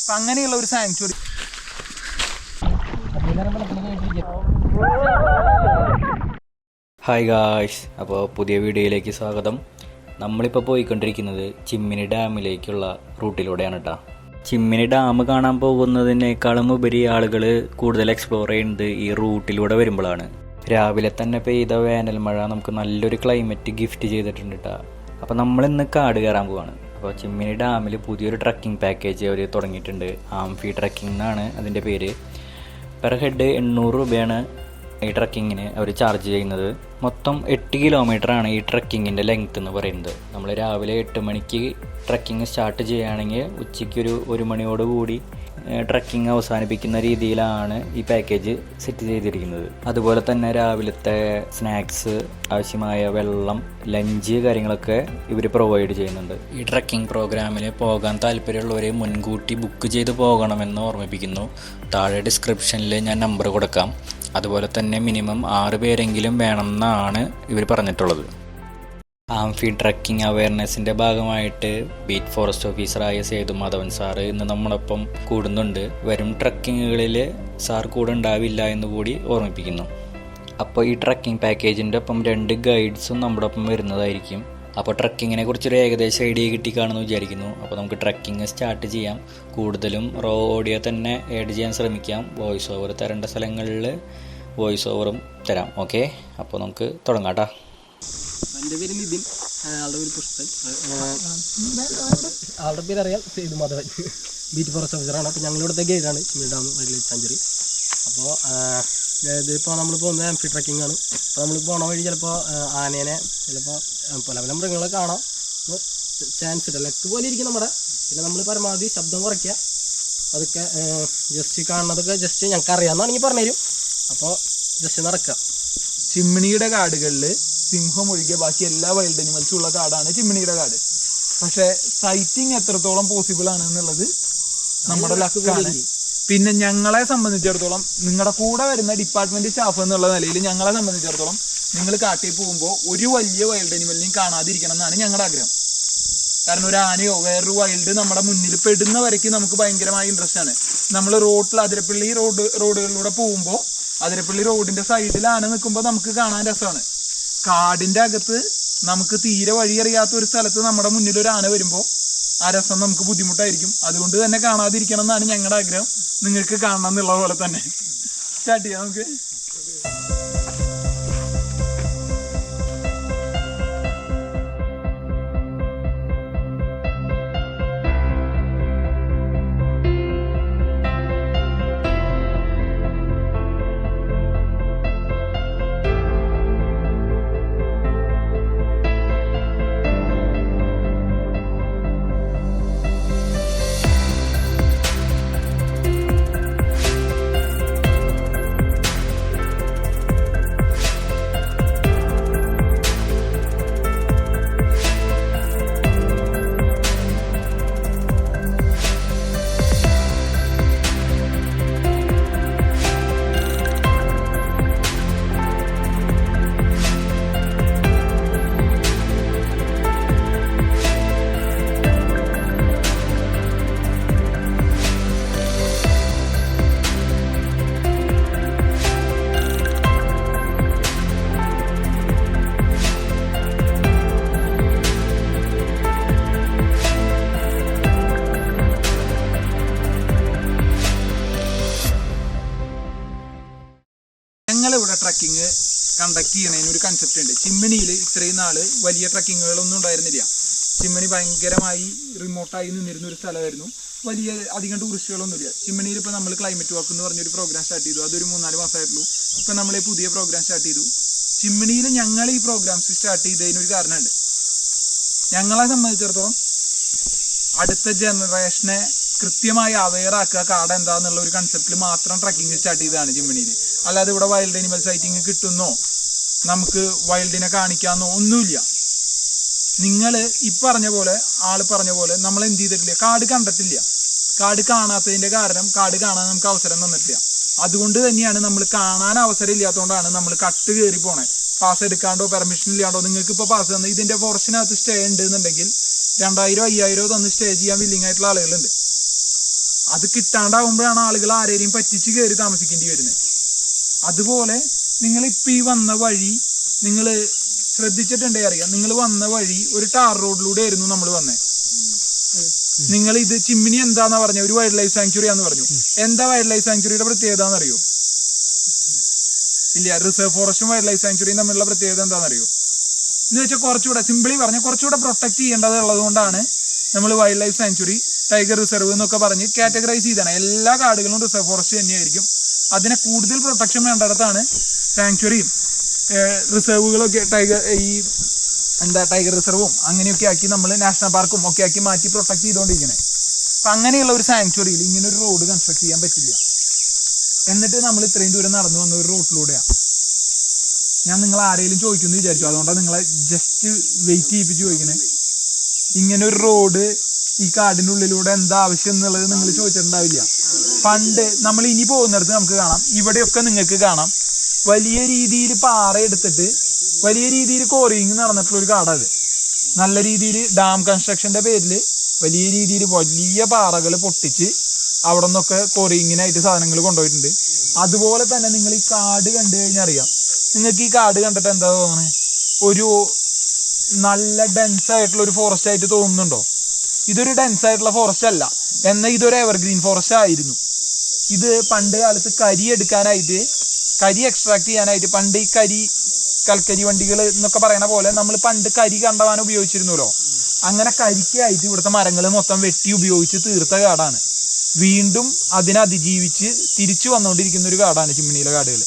അപ്പം അങ്ങനെയുള്ള ഒരു സാങ്ച്വറി. ഹായ് ഗായ്സ്, അപ്പോൾ പുതിയ വീഡിയോയിലേക്ക് സ്വാഗതം. നമ്മളിപ്പോൾ പോയിക്കൊണ്ടിരിക്കുന്നത് ചിമ്മിനി ഡാമിലേക്കുള്ള റൂട്ടിലൂടെയാണ് കേട്ടോ. ചിമ്മിനി ഡാം കാണാൻ പോകുന്നതിനേക്കാളും ഉപരി ആളുകൾ കൂടുതൽ എക്സ്പ്ലോർ ചെയ്യുന്നത് ഈ റൂട്ടിലൂടെ വരുമ്പോഴാണ്. രാവിലെ തന്നെ പെയ്ത വേനൽ മഴ നമുക്ക് നല്ലൊരു ക്ലൈമറ്റ് ഗിഫ്റ്റ് ചെയ്തിട്ടുണ്ട് കേട്ടോ. അപ്പോൾ നമ്മളിന്ന് കാട് കയറാൻ പോവാണ്. അപ്പോൾ ചിമ്മിനി ഡാമിൽ പുതിയൊരു ട്രക്കിംഗ് പാക്കേജ് അവർ തുടങ്ങിയിട്ടുണ്ട്. ആംഫി ട്രക്കിംഗ് എന്നാണ് അതിൻ്റെ പേര്. പെർ ഹെഡ് 800 രൂപയാണ് ഈ ട്രക്കിങ്ങിന് അവർ ചാർജ് ചെയ്യുന്നത്. മൊത്തം 8 കിലോമീറ്ററാണ് ഈ ട്രക്കിങ്ങിൻ്റെ ലെങ്ത്ത് എന്ന് പറയുന്നത്. നമ്മൾ രാവിലെ 8 മണിക്ക് ട്രക്കിങ് സ്റ്റാർട്ട് ചെയ്യുകയാണെങ്കിൽ ഉച്ചയ്ക്ക് 1 മണിയോടുകൂടി ട്രക്കിംഗ് അവസാനിപ്പിക്കുന്ന രീതിയിലാണ് ഈ പാക്കേജ് സെറ്റ് ചെയ്തിരിക്കുന്നത്. അതുപോലെ തന്നെ രാവിലത്തെ സ്നാക്സ്, ആവശ്യമായ വെള്ളം, ലഞ്ച് കാര്യങ്ങളൊക്കെ ഇവർ പ്രൊവൈഡ് ചെയ്യുന്നുണ്ട്. ഈ ട്രക്കിംഗ് പ്രോഗ്രാമിൽ പോകാൻ താല്പര്യമുള്ളവർ മുൻകൂട്ടി ബുക്ക് ചെയ്ത് പോകണമെന്ന് ഓർമ്മിപ്പിക്കുന്നു. താഴെ ഡിസ്ക്രിപ്ഷനിൽ ഞാൻ നമ്പർ കൊടുക്കാം. അതുപോലെ തന്നെ മിനിമം 6 പേരെങ്കിലും വേണമെന്നാണ് ഇവർ പറഞ്ഞിട്ടുള്ളത്. ആംഫി ട്രക്കിംഗ് അവയർനെസ്സിൻ്റെ ഭാഗമായിട്ട് ബീറ്റ് ഫോറസ്റ്റ് ഓഫീസറായ സേതു മാധവൻ സാറ് ഇന്ന് നമ്മളൊപ്പം കൂടുന്നുണ്ട്. വരും ട്രക്കിങ്ങുകളിൽ സാർ കൂടെ ഉണ്ടാവില്ല എന്ന് കൂടി ഓർമ്മിപ്പിക്കുന്നു. അപ്പോൾ ഈ ട്രക്കിംഗ് പാക്കേജിൻ്റെ ഒപ്പം 2 ഗൈഡ്സും നമ്മുടെ ഒപ്പം വരുന്നതായിരിക്കും. അപ്പോൾ ട്രക്കിങ്ങിനെ കുറിച്ചൊരു ഏകദേശം ഐഡിയ കിട്ടിക്കാണെന്ന് വിചാരിക്കുന്നു. അപ്പോൾ നമുക്ക് ട്രക്കിങ് സ്റ്റാർട്ട് ചെയ്യാം. കൂടുതലും റോ ഓഡിയോ തന്നെ ആഡ് ചെയ്യാൻ ശ്രമിക്കാം. വോയിസ് ഓവർ തരേണ്ട സ്ഥലങ്ങളിൽ വോയിസ് ഓവറും തരാം. ഓക്കെ, അപ്പോൾ നമുക്ക് തുടങ്ങാം കേട്ടോ. എൻ്റെ പേര് നിതിൻ, ആളുടെ പേര് പുഷ്പൻ, ആളുടെ പേര് അറിയാം സേതു മാധവൻ, ബീറ്റ് ഫോറസ്റ്റ് ഓഫീസറാണ്. അപ്പോൾ ഞങ്ങളിവിടുത്തെ ഗൈഡാണ് Chimmini dam wild life sanctuary. അപ്പോൾ ഇതിപ്പോൾ നമ്മൾ പോകുന്നത് ആംഫി ട്രക്കിംഗ് ആണ്. അപ്പോൾ നമ്മൾ പോണ വഴി ചിലപ്പോൾ ആനേനെ, ചിലപ്പോൾ പല പല മൃഗങ്ങളെ കാണാം. ചാൻസ് ഇല്ല, ലക്ക് പോലെ ഇരിക്കും നമ്മുടെ. പിന്നെ നമ്മൾ പരമാവധി ശബ്ദം കുറയ്ക്കുക. അതൊക്കെ ജസ്റ്റ് കാണുന്നതൊക്കെ ജസ്റ്റ് ഞങ്ങൾക്ക് അറിയാമെന്നാണെങ്കിൽ പറഞ്ഞുതരും. അപ്പോൾ ജസ്റ്റ് നടക്കുക. ചിമ്മിണിയുടെ കാടുകളിൽ സിംഹം ഒഴികെ ബാക്കി എല്ലാ വൈൽഡ് അനിമൽസും ഉള്ള കാടാണ് ചിമ്മിണിയുടെ കാട്. പക്ഷേ സൈറ്റിംഗ് എത്രത്തോളം പോസിബിൾ ആണ് എന്നുള്ളത് നമ്മുടെ ലക്കാണ്. പിന്നെ ഞങ്ങളെ സംബന്ധിച്ചിടത്തോളം, നിങ്ങളുടെ കൂടെ വരുന്ന ഡിപ്പാർട്ട്മെന്റ് സ്റ്റാഫ് എന്നുള്ള നിലയിൽ ഞങ്ങളെ സംബന്ധിച്ചിടത്തോളം, നിങ്ങൾ കാട്ടിൽ പോകുമ്പോൾ ഒരു വലിയ വൈൽഡ് അനിമലിനെയും കാണാതിരിക്കണം എന്നാണ് ഞങ്ങളുടെ ആഗ്രഹം. കാരണം ഒരു ആനയോ വേറൊരു വൈൽഡ് നമ്മുടെ മുന്നിൽ പെടുന്ന വരയ്ക്ക് നമുക്ക് ഭയങ്കരമായ ഇൻട്രസ്റ്റ് ആണ്. നമ്മൾ റോഡിൽ അതിരപ്പള്ളി റോഡുകളിലൂടെ പോകുമ്പോൾ അതിരപ്പള്ളി റോഡിന്റെ സൈഡിൽ ആന നിൽക്കുമ്പോൾ നമുക്ക് കാണാൻ രസമാണ്. കാടിന്റെ അകത്ത് നമുക്ക് തീരെ വഴിയറിയാത്ത ഒരു സ്ഥലത്ത് നമ്മുടെ മുന്നിൽ ഒരു ആന വരുമ്പോൾ ആ രസം നമുക്ക് ബുദ്ധിമുട്ടായിരിക്കും. അതുകൊണ്ട് തന്നെ കാണാതിരിക്കണം എന്നാണ് ഞങ്ങളുടെ ആഗ്രഹം. നിങ്ങൾക്ക് കാണണം എന്നുള്ള പോലെ തന്നെ സ്റ്റാർട്ട് ചെയ്യാം നമുക്ക്. ഞങ്ങളിവിടെ ട്രക്കിങ് കണ്ടക്ട് ചെയ്യണതിന് ഒരു കൺസെപ്റ്റ് ഉണ്ട്. ചിമ്മിനിയിൽ ഇത്രയും നാൾ വലിയ ട്രക്കിങ്ങുകളൊന്നും ഉണ്ടായിരുന്നില്ല. ചിമ്മിനി ഭയങ്കരമായി റിമോട്ടായി നിന്നിരുന്ന ഒരു സ്ഥലമായിരുന്നു. വലിയ അധികം ടൂറിസ്റ്റുകളൊന്നുമില്ല. ചിമ്മിനിയിൽ ഇപ്പോൾ നമ്മൾ ക്ലൈമറ്റ് വാക്ക് എന്ന് പറഞ്ഞൊരു പ്രോഗ്രാം സ്റ്റാർട്ട് ചെയ്തു. അതൊരു 3-4 മാസമായിട്ടുള്ളൂ. ഇപ്പം നമ്മൾ പുതിയ പ്രോഗ്രാം സ്റ്റാർട്ട് ചെയ്തു. ചിമ്മിനിയിൽ ഞങ്ങൾ ഈ പ്രോഗ്രാംസ് സ്റ്റാർട്ട് ചെയ്തതിനൊരു കാരണമുണ്ട്. ഞങ്ങളെ സംബന്ധിച്ചിടത്തോളം അടുത്ത ജനറേഷനെ കൃത്യമായി അവെയർ ആക്കുക കാട് എന്താന്നുള്ള ഒരു കൺസെപ്റ്റിൽ മാത്രം ട്രക്കിംഗ് സ്റ്റാർട്ട് ചെയ്തതാണ് ചിമ്മിനിയിൽ. അല്ലാതെ ഇവിടെ വൈൽഡ് അനിമൽ സൈറ്റിങ് കിട്ടുന്നോ നമുക്ക് വൈൽഡിനെ കാണിക്കാമെന്നോ ഒന്നുമില്ല. നിങ്ങൾ ഈ പറഞ്ഞ പോലെ, ആൾ പറഞ്ഞ പോലെ നമ്മൾ എന്ത് ചെയ്തിട്ടില്ല, കാട് കണ്ടിട്ടില്ല. കാട് കാണാത്തതിൻ്റെ കാരണം കാട് കാണാൻ നമുക്ക് അവസരം തന്നിട്ടില്ല. അതുകൊണ്ട് തന്നെയാണ് നമ്മൾ കാണാൻ അവസരം ഇല്ലാത്തതുകൊണ്ടാണ് നമ്മൾ കട്ട് കയറി പോണേ. പാസ് എടുക്കാണ്ടോ പെർമിഷൻ ഇല്ലാണ്ടോ. നിങ്ങൾക്ക് ഇപ്പോൾ പാസ് തന്ന് ഇതിൻ്റെ ഫോറസ്റ്റിനകത്ത് സ്റ്റേ ഉണ്ട് എന്നുണ്ടെങ്കിൽ 2000-5000 തന്ന് സ്റ്റേ ചെയ്യാൻ വില്ലിങ് ആയിട്ടുള്ള ആളുകളുണ്ട്. അത് കിട്ടാണ്ടാവുമ്പോഴാണ് ആളുകൾ ആരെയും പറ്റിച്ച് കയറി താമസിക്കേണ്ടി വരുന്നത്. അതുപോലെ നിങ്ങളിപ്പോൾ ഈ വന്ന വഴി നിങ്ങൾ ശ്രദ്ധിച്ചിട്ടുണ്ടേ അറിയാം. നിങ്ങൾ വന്ന വഴി ഒരു ടാർ റോഡിലൂടെ ആയിരുന്നു നമ്മൾ വന്നത്. നിങ്ങൾ ഇത് ചിമ്മിനി എന്താന്നാ പറഞ്ഞ ഒരു വൈൽഡ് ലൈഫ് സാങ്ച്വറി ആന്ന് പറഞ്ഞു. എന്താ വൈൽഡ് ലൈഫ് സാങ്ച്വറിയുടെ പ്രത്യേകത എന്നറിയോ? ഇല്ല. റിസർവ് ഫോറസ്റ്റും വൈൽഡ് ലൈഫ് സാങ്ച്വറിയും തമ്മിലുള്ള പ്രത്യേകത എന്താണെന്നറിയോ? എന്ന് വെച്ചാൽ കുറച്ചുകൂടെ സിമ്പിളി പറഞ്ഞാൽ കുറച്ചുകൂടെ പ്രൊട്ടക്ട് ചെയ്യേണ്ടത് ഉള്ളതുകൊണ്ടാണ് നമ്മൾ wild life sanctuary, tiger reserve എന്നൊക്കെ പറഞ്ഞ് കാറ്റഗറൈസ് ചെയ്താണ്. എല്ലാ കാടുകളും റിസർവ് ഫോറസ്റ്റ് തന്നെയായിരിക്കും. അതിനെ കൂടുതൽ പ്രൊട്ടക്ഷൻ വേണ്ടിടത്താണ് സാങ്ച്വറിയും റിസർവുകളൊക്കെ ടൈഗർ റിസർവും അങ്ങനെയൊക്കെ ആക്കി നമ്മൾ നാഷണൽ പാർക്കും ഒക്കെ ആക്കി മാറ്റി പ്രൊട്ടക്ട് ചെയ്തുകൊണ്ടിരിക്കുന്നത്. അപ്പം അങ്ങനെയുള്ള ഒരു സാങ്ച്വറിയിൽ ഇങ്ങനെ ഒരു റോഡ് കൺസ്ട്രക്ട് ചെയ്യാൻ പറ്റില്ല. എന്നിട്ട് നമ്മൾ ഇത്രയും ദൂരം നടന്നു വന്ന ഒരു റോഡിലൂടെയാണ്. ഞാൻ നിങ്ങൾ ആരെങ്കിലും ചോദിക്കുമെന്ന് വിചാരിച്ചു, അതുകൊണ്ടാണ് നിങ്ങളെ ജസ്റ്റ് വെയിറ്റ് ചെയ്യിപ്പിച്ച് ചോദിക്കണേ. ഇങ്ങനെ ഒരു റോഡ് ഈ കാടിൻ്റെ ഉള്ളിലൂടെ എന്താ ആവശ്യം എന്നുള്ളത് നിങ്ങൾ ചോദിച്ചിട്ടുണ്ടാവില്ല. പണ്ട് നമ്മൾ ഇനി പോകുന്നിടത്ത് നമുക്ക് കാണാം, ഇവിടെയൊക്കെ നിങ്ങൾക്ക് കാണാം, വലിയ രീതിയിൽ പാറ എടുത്തിട്ട് വലിയ രീതിയിൽ കോറിയിങ് നടന്നിട്ടുള്ള ഒരു കാടാണ്. നല്ല രീതിയിൽ ഡാം കൺസ്ട്രക്ഷൻ്റെ പേരിൽ വലിയ രീതിയിൽ വലിയ പാറകൾ പൊട്ടിച്ച് അവിടെ നിന്നൊക്കെ കോറിയിങ്ങിനായിട്ട് സാധനങ്ങൾ കൊണ്ടുപോയിട്ടുണ്ട്. അതുപോലെ തന്നെ നിങ്ങൾ ഈ കാട് കണ്ടു കഴിഞ്ഞാൽ അറിയാം. നിങ്ങൾക്ക് ഈ കാട് കണ്ടിട്ട് എന്താ തോന്നണേ? ഒരു നല്ല ഡെൻസ് ആയിട്ടുള്ള ഒരു ഫോറസ്റ്റ് ആയിട്ട് തോന്നുന്നുണ്ടോ? ഇതൊരു ഡെൻസ് ആയിട്ടുള്ള ഫോറസ്റ്റ് അല്ല, എന്നാൽ ഇതൊരു എവർഗ്രീൻ ഫോറസ്റ്റ് ആയിരുന്നു. ഇത് പണ്ട് കാലത്ത് കരി എക്സ്ട്രാക്ട് ചെയ്യാനായിട്ട് പണ്ട് ഈ കൽക്കരി വണ്ടികൾ എന്നൊക്കെ പറയുന്ന പോലെ നമ്മൾ പണ്ട് കരി കണ്ടവാൻ ഉപയോഗിച്ചിരുന്നല്ലോ. അങ്ങനെ കരിക്കായിട്ട് ഇവിടുത്തെ മരങ്ങൾ മൊത്തം വെട്ടി ഉപയോഗിച്ച് തീർത്ത കാടാണ്. വീണ്ടും അതിനെ അതിജീവിച്ച് തിരിച്ചു വന്നുകൊണ്ടിരിക്കുന്ന ഒരു കാടാണ് ചിമ്മിനിയിലെ കാടുകൾ.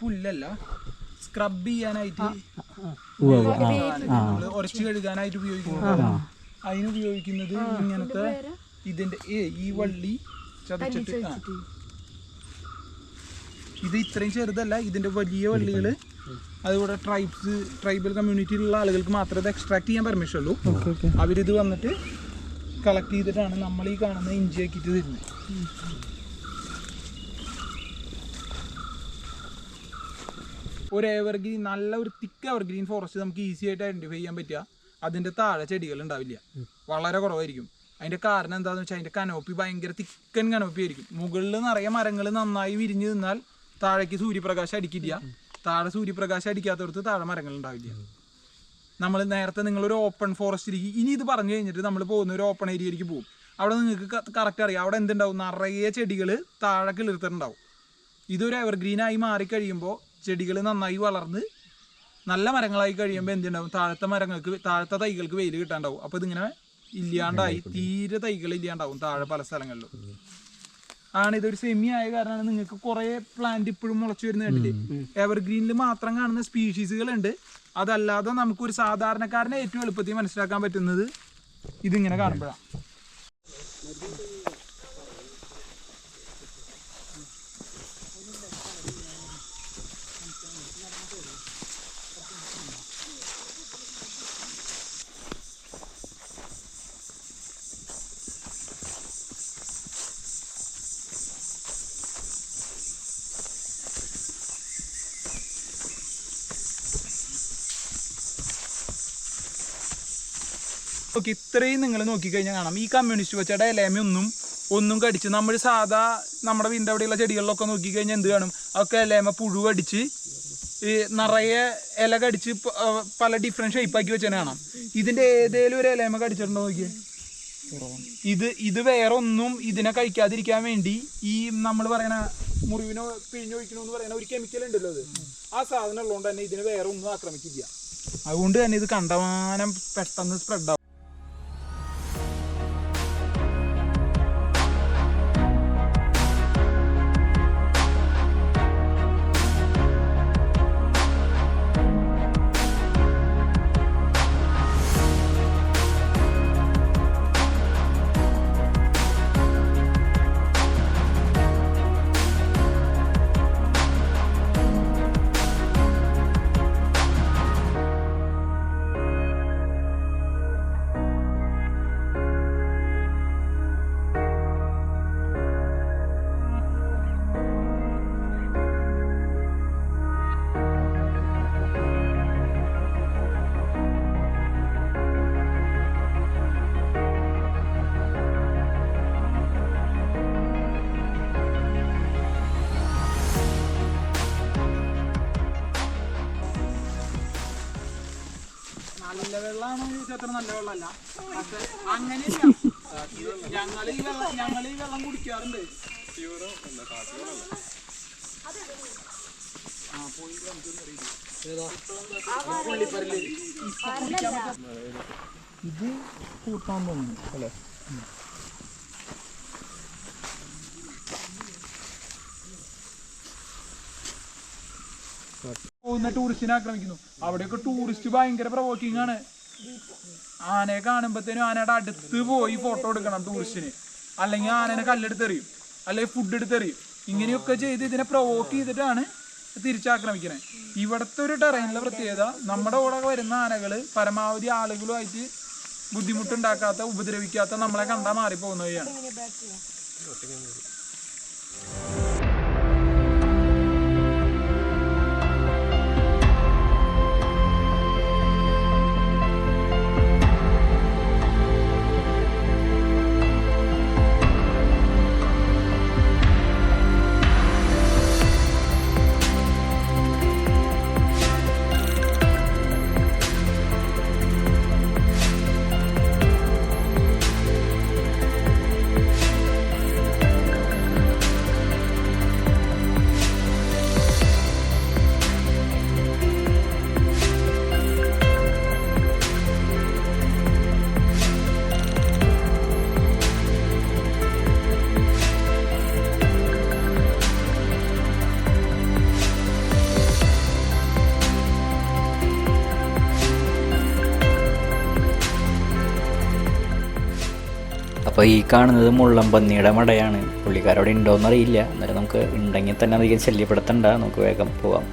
പുല്ലല്ല, സ്ക്രബ് ചെയ്യാനായിട്ട് ഉരച്ചു കഴുകാനായിട്ട് ഉപയോഗിക്കുന്നത്. അതിനുപയോഗിക്കുന്നത് ഇങ്ങനത്തെ ഇതിന്റെ ഈ വള്ളി ചതച്ചിട്ട്, ഇത് ഇത്രയും ചെറുതല്ല, ഇതിന്റെ വലിയ വള്ളികള്. അതുകൂടെ ട്രൈബൽ കമ്മ്യൂണിറ്റിയിലുള്ള ആളുകൾക്ക് മാത്രമേ ഇത് എക്സ്ട്രാക്ട് ചെയ്യാൻ പെർമിഷൻ ഉള്ളൂ. അവരിത് വന്നിട്ട് കളക്ട് ചെയ്തിട്ടാണ് നമ്മൾ ഈ കാണുന്ന ഇഞ്ചി ആക്കിയിട്ട് തരുന്നത്. ഒരു എവർഗ്രീൻ, നല്ല ഒരു തിക്ക് എവർഗ്രീൻ ഫോറസ്റ്റ് നമുക്ക് ഈസി ആയിട്ട് ഐഡന്റിഫൈ ചെയ്യാൻ പറ്റുക അതിൻ്റെ താഴെ ചെടികൾ ഉണ്ടാവില്ല, വളരെ കുറവായിരിക്കും. അതിൻ്റെ കാരണം എന്താണെന്ന് വെച്ചാൽ അതിൻ്റെ കനോപ്പി ഭയങ്കര തിക്കൻ കനോപ്പി ആയിരിക്കും. മുകളിൽ നിറയെ മരങ്ങൾ നന്നായി വിരിഞ്ഞ് നിന്നാൽ താഴേക്ക് സൂര്യപ്രകാശം അടിക്കില്ല, താഴെ സൂര്യപ്രകാശം അടിക്കാത്തടത്ത് താഴെ മരങ്ങൾ ഉണ്ടാവില്ല. നമ്മൾ നേരത്തെ നിങ്ങളൊരു ഓപ്പൺ ഫോറസ്റ്റിലേക്ക്, ഇനി ഇത് പറഞ്ഞു കഴിഞ്ഞിട്ട് നമ്മൾ പോകുന്ന ഒരു ഓപ്പൺ ഏരിയയിലേക്ക് പോകും. അവിടെ നിങ്ങൾക്ക് കറക്റ്റ് അറിയാം അവിടെ എന്തുണ്ടാവും, നിറയെ ചെടികൾ താഴെ കിളിർത്തിട്ടുണ്ടാവും. ഇതൊരു എവർഗ്രീനായി മാറിക്കഴിയുമ്പോൾ ചെടികൾ നന്നായി വളർന്ന് നല്ല മരങ്ങളായി കഴിയുമ്പോൾ എന്തുണ്ടാവും, താഴത്തെ തൈകൾക്ക് വെയിൽ കിട്ടാണ്ടാവും. അപ്പോൾ ഇതിങ്ങനെ ഇല്ലാണ്ടായി തീരെ തൈകൾ ഇല്ലാണ്ടാവും താഴെ പല സ്ഥലങ്ങളിലും. ആണ്. ഇതൊരു സെമി ആയ കാരണമാണ് നിങ്ങൾക്ക് കുറെ പ്ലാന്റ് ഇപ്പോഴും മുളച്ചു വരുന്ന കണ്ടില്ലേ. എവർഗ്രീനിൽ മാത്രം കാണുന്ന സ്പീഷീസുകളുണ്ട്. അതല്ലാതെ നമുക്കൊരു സാധാരണക്കാരനെ ഏറ്റവും എളുപ്പത്തിൽ മനസ്സിലാക്കാൻ പറ്റുന്നത് ഇതിങ്ങനെ കാണുമ്പോഴാണ്. ഓക്കെ, ഇത്രയും നിങ്ങൾ നോക്കിക്കഴിഞ്ഞാൽ കാണാം ഈ കമ്മ്യൂണിസ്റ്റ് പച്ചയുടെ ഒന്നും കടിച്ച് നമ്മൾ സാധാ നമ്മുടെ വീടിൻ്റെ അവിടെയുള്ള ചെടികളിലൊക്കെ നോക്കിക്കഴിഞ്ഞാൽ എന്ത് കാണും, അതൊക്കെ ഇലമ പുഴു കടിച്ച് ഈ നിറയെ ഇല കടിച്ച് പല ഡിഫറെൻറ്റ് ഷേപ്പാക്കി വെച്ചാൽ കാണാം. ഇതിൻ്റെ ഏതേലും ഒരു ഇലമ കടിച്ചിട്ടുണ്ടോ നോക്കിയേ. ഇത് വേറെ ഒന്നും ഇതിനെ കഴിക്കാതിരിക്കാൻ വേണ്ടി ഈ നമ്മൾ പറയണ മുറിവിനോ പിഴിഞ്ഞൊഴിക്കണമെന്ന് പറയുന്ന ഒരു കെമിക്കൽ ഉണ്ടല്ലോ, അത് ആ സാധനം ഉള്ളതുകൊണ്ട് തന്നെ ഇതിന് വേറെ ഒന്നും ആക്രമിക്കില്ല. അതുകൊണ്ട് തന്നെ ഇത് കണ്ടമാനം പെട്ടെന്ന് സ്പ്രെഡ് ആവും. നല്ല വെള്ളമാണോ ചോദിച്ചാൽ അത്ര നല്ല വെള്ളമല്ല. പക്ഷെ അങ്ങനെയല്ല, ഞങ്ങൾ ഈ വെള്ളം കുടിക്കാറുണ്ട്. ഇത് കൂട്ടാൻ തോന്നുന്നു അല്ലേ. പോകുന്ന ടൂറിസ്റ്റിനെ ആക്രമിക്കുന്നു. അവിടെയൊക്കെ ടൂറിസ്റ്റ് ഭയങ്കര പ്രൊവോക്കിംഗ് ആണ്. ആനയെ കാണുമ്പോഴത്തേനും ആനയുടെ അടുത്ത് പോയി ഫോട്ടോ എടുക്കണം ടൂറിസ്റ്റിന്, അല്ലെങ്കിൽ ആനനെ കല്ലെടുത്തെറിയും, അല്ലെങ്കിൽ ഫുഡ് എടുത്തെറിയും. ഇങ്ങനെയൊക്കെ ചെയ്ത് ഇതിനെ പ്രൊവോക്ക് ചെയ്തിട്ടാണ് തിരിച്ചാക്രമിക്കുന്നത്. ഇവിടുത്തെ ഒരു ടെറൈനിലെ പ്രത്യേകത, നമ്മുടെ കൂടെ വരുന്ന ആനകൾ പരമാവധി ആളുകളുമായിട്ട് ബുദ്ധിമുട്ടുണ്ടാക്കാത്ത, ഉപദ്രവിക്കാത്ത, നമ്മളെ കണ്ടാൽ മാറിപ്പോകുന്നവയാണ്. അപ്പോൾ ഈ കാണുന്നത് മുള്ളംപന്നിയുടെ മടയാണ്. പുള്ളിക്കാരവിടെ ഉണ്ടോയെന്നറിയില്ല. എന്നാലും നമുക്ക് ഉണ്ടെങ്കിൽ തന്നെ അധികം ശല്യപ്പെടുത്തണ്ട, നമുക്ക് വേഗം പോവാം.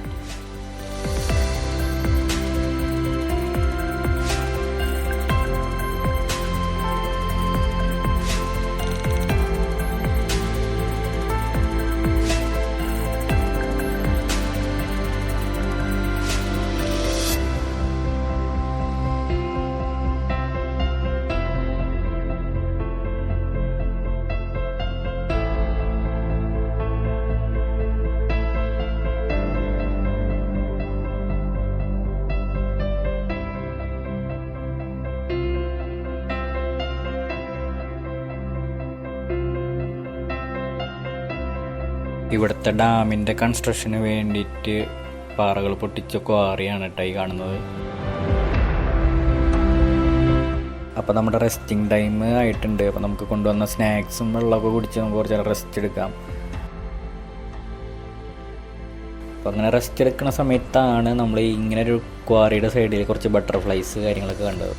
ഇവിടുത്തെ ഡാമിൻ്റെ കൺസ്ട്രക്ഷന് വേണ്ടിയിട്ട് പാറകൾ പൊട്ടിച്ച ക്വാറിയാണ് കേട്ടോ ഈ കാണുന്നത്. അപ്പോൾ നമ്മുടെ റെസ്റ്റിംഗ് ടൈം ആയിട്ടുണ്ട്. അപ്പോൾ നമുക്ക് കൊണ്ടുവന്ന സ്നാക്സും വെള്ളമൊക്കെ കുടിച്ച് നമുക്ക് കുറച്ച് റെസ്റ്റ് എടുക്കാം. അപ്പോൾ അങ്ങനെ റെസ്റ്റ് എടുക്കുന്ന സമയത്താണ് നമ്മൾ ഇങ്ങനെ ഒരു ക്വാറിയുടെ സൈഡിൽ കുറച്ച് ബട്ടർഫ്ലൈസ് കാര്യങ്ങളൊക്കെ കണ്ടത്.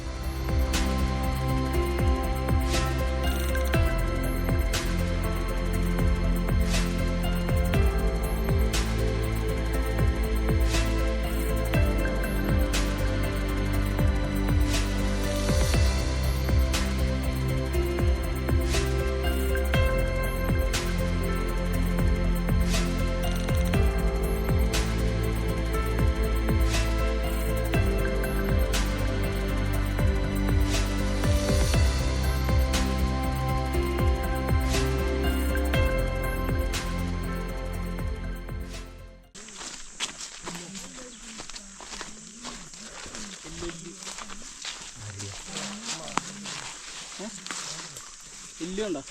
ഇല്ലുണ്ടോ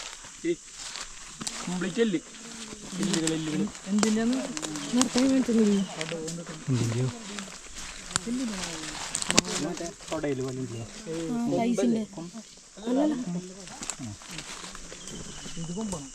കംപ്ലീറ്റ് അല്ലേ എന്തിനാന്ന് കൊടയിൽ പോലെ ഇത് കൊമ്പാണ്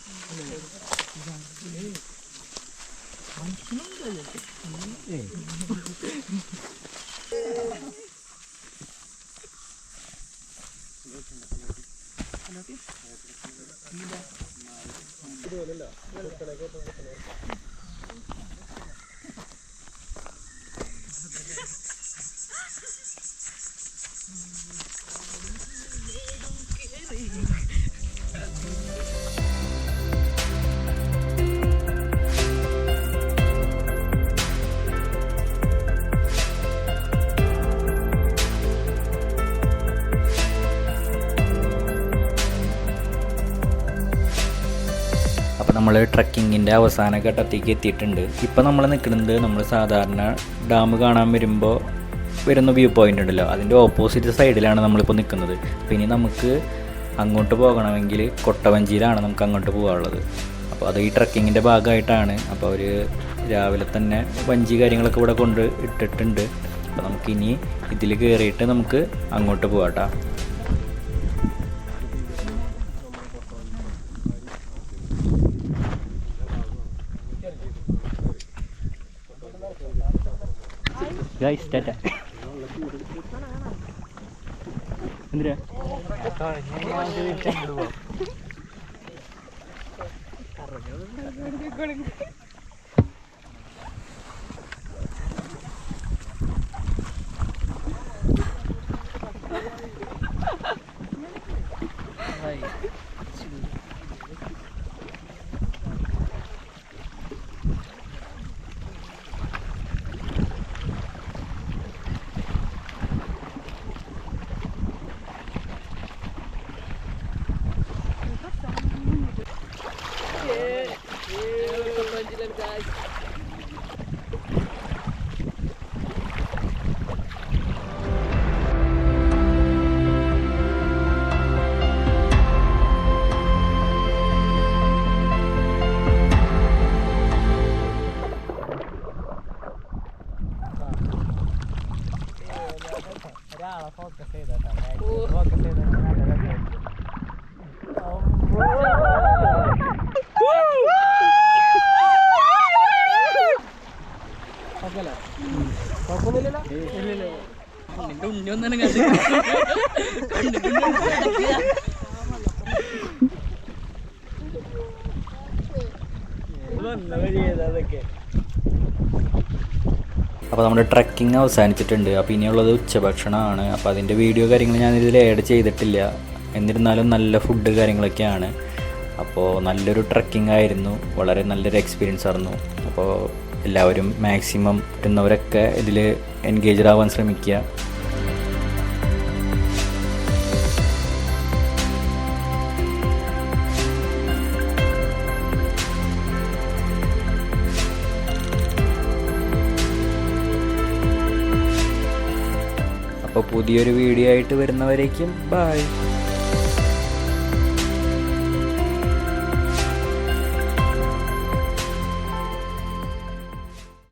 അപ്പോൾ നമ്മൾ ട്രക്കിങ്ങിൻ്റെ അവസാന ഘട്ടത്തേക്ക് എത്തിയിട്ടുണ്ട്. ഇപ്പോൾ നമ്മൾ നിൽക്കുന്നത് നമ്മൾ സാധാരണ ഡാം കാണാൻ വരുമ്പോൾ വരുന്ന വ്യൂ പോയിൻ്റ് ഉണ്ടല്ലോ, അതിൻ്റെ ഓപ്പോസിറ്റ് സൈഡിലാണ് നമ്മളിപ്പോൾ നിൽക്കുന്നത്. അപ്പോൾ ഇനി നമുക്ക് അങ്ങോട്ട് പോകണമെങ്കിൽ കൊട്ടവഞ്ചിയിലാണ് നമുക്ക് അങ്ങോട്ട് പോകാനുള്ളത്. അപ്പോൾ അത് ഈ ട്രക്കിങ്ങിൻ്റെ ഭാഗമായിട്ടാണ്. അപ്പോൾ അവർ രാവിലെ തന്നെ വഞ്ചി കാര്യങ്ങളൊക്കെ ഇവിടെ കൊണ്ട് ഇട്ടിട്ടുണ്ട്. അപ്പോൾ നമുക്കിനി ഇതിൽ കയറിയിട്ട് നമുക്ക് അങ്ങോട്ട് പോകാം. ഗൈസ് ടാറ്റ. എന്തിനാ ഫോക്കസ് ചെയ്തോട്ടെ. അപ്പോൾ നമ്മുടെ ട്രക്കിംഗ് അവസാനിച്ചിട്ടുണ്ട്. അപ്പോൾ ഇനിയുള്ളത് ഉച്ചഭക്ഷണമാണ്. അപ്പോൾ അതിൻ്റെ വീഡിയോ കാര്യങ്ങൾ ഞാനിതിൽ ആഡ് ചെയ്തിട്ടില്ല. എന്നിരുന്നാലും നല്ല ഫുഡ് കാര്യങ്ങളൊക്കെയാണ്. അപ്പോൾ നല്ലൊരു ട്രക്കിംഗ് ആയിരുന്നു, വളരെ നല്ലൊരു എക്സ്പീരിയൻസ് ആയിരുന്നു. അപ്പോൾ എല്ലാവരും മാക്സിമം വരുന്നവരൊക്കെ ഇതിൽ എൻഗേജ്ഡ് ആവാൻ ശ്രമിക്കുക. അപ്പോൾ പുതിയൊരു വീഡിയോ ആയിട്ട് വരുന്നവരേക്കും ബൈ.